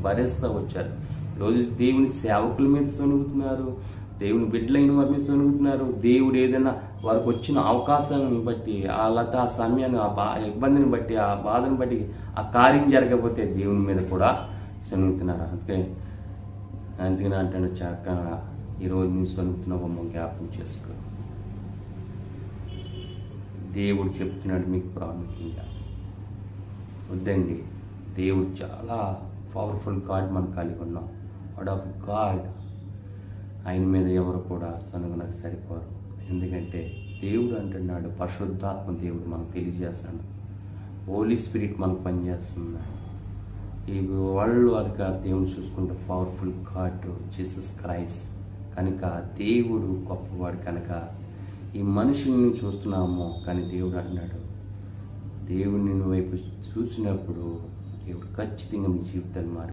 భరిస్తూ వచ్చారు. ఈరోజు దేవుని సేవకుల మీద సొనుగుతున్నారు, దేవుని బిడ్డలైన వారి మీద సొనుగుతున్నారు. దేవుడు ఏదైనా వారికి వచ్చిన అవకాశాన్ని బట్టి, ఆ సమయాన్ని, ఇబ్బందిని బట్టి, ఆ బాధను బట్టి, ఆ కార్యం జరగకపోతే దేవుని మీద కూడా సొనుగుతున్నారు. అందుకని అంటే చక్కగా ఈరోజు మేము సొనుగుతున్నామో జ్ఞాపకం చేసుకో. దేవుడు చెప్తున్నాడు మీకు ప్రాముఖ్యంగా వద్దండి. దేవుడు చాలా పవర్ఫుల్ గాడ్ మనం కలిగి ఉన్నాం. Word of God. ఆయన మీద ఎవరు కూడా సనుగునకు సరిపోరు. ఎందుకంటే దేవుడు అంటున్నాడు, పరిశుద్ధాత్మ దేవుడు మనకు తెలియజేస్తున్నాడు, హోలీ స్పిరిట్ మనకు పనిచేస్తున్నాడు. ఈ వరల్డ్ వరకు దేవుడు చూసుకుంటే పవర్ఫుల్ గాడ్ జీసస్ క్రైస్ట్ కనుక దేవుడు గొప్పవాడు. కనుక ఈ మనుషుల్ని చూస్తున్నాము, కానీ దేవుడు అంటున్నాడు, దేవుడిని వైపు చూసినప్పుడు దేవుడు ఖచ్చితంగా మీ జీవితాన్ని